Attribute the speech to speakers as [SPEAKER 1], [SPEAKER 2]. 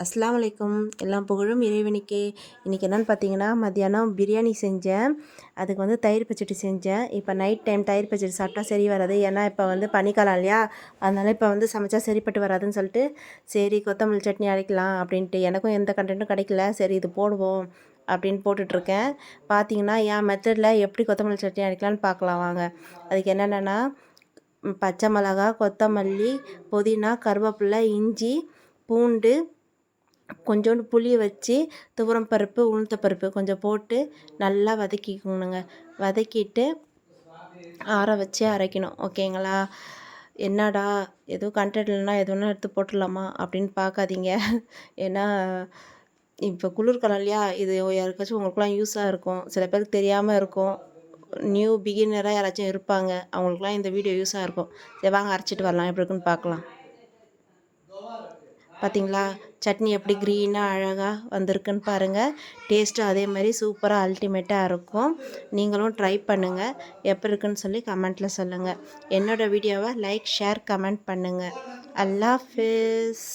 [SPEAKER 1] அஸ்ஸலாமு அலைக்கும். எல்லாம் புகழும் இறைவனுக்கே. இன்றைக்கி என்னென்னு பார்த்தீங்கன்னா, மத்தியானம் பிரியாணி செஞ்சேன். அதுக்கு வந்து தயிர் பச்சடி செஞ்சேன். இப்போ நைட் டைம் தயிர் பச்சடி சாப்பிட்டா சரி வராது. ஏன்னா இப்போ வந்து பனிக்காலம் இல்லையா, அதனால் இப்போ வந்து சமைச்சா சரிப்பட்டு வராதுன்னு சொல்லிட்டு, சரி கொத்தமல்லி சட்னி அரைக்கலாம் அப்படின்ட்டு. எனக்கும் எந்த கண்டென்ட்டும் கிடைக்கல. சரி இது போடுவோம் அப்படின்னு போட்டுட்ருக்கேன். பார்த்தீங்கன்னா என் மெத்தடில் எப்படி கொத்தமல்லி சட்னி அரைக்கலான்னு பார்க்கலாம் வாங்க. அதுக்கு என்னென்னா, பச்சை மிளகா, கொத்தமல்லி, புதினா, கருவேப்பிலை, இஞ்சி, பூண்டு, கொஞ்சோண்டு புளி வச்சு துவரம் பருப்பு, உளுத்த பருப்பு கொஞ்சம் போட்டு நல்லா வதக்கிக்கணுங்க. வதக்கிட்டு ஆற வச்சு அரைக்கணும். ஓகேங்களா? என்னடா எதுவும் கண்டென்ட் இல்லைனா எது வேணால் எடுத்து போட்டுடலாமா அப்படின்னு பார்க்காதீங்க. ஏன்னா இப்போ குளிர்காலம் இல்லையா, இது யாருக்காச்சும் உங்களுக்குலாம் யூஸாக இருக்கும். சில பேருக்கு தெரியாமல் இருக்கும். நியூ பிகினராக யாராச்சும் இருப்பாங்க. அவங்களுக்குலாம் இந்த வீடியோ யூஸாக இருக்கும். சரி வாங்க அரைச்சிட்டு வரலாம், எப்படி இருக்குன்னு பார்க்கலாம். பார்த்தீங்களா சட்னி எப்படி க்ரீனாக அழகாக வந்திருக்குன்னு பாருங்கள். டேஸ்ட்டும் அதே மாதிரி சூப்பராக அல்டிமேட்டாக இருக்கும். நீங்களும் ட்ரை பண்ணுங்கள். எப்படி இருக்குன்னு சொல்லி கமெண்ட்டில் சொல்லுங்கள். என்னோடய வீடியோவை லைக், ஷேர், கமெண்ட் பண்ணுங்கள். அல்லாஹ் ஹாஃபிஸ்.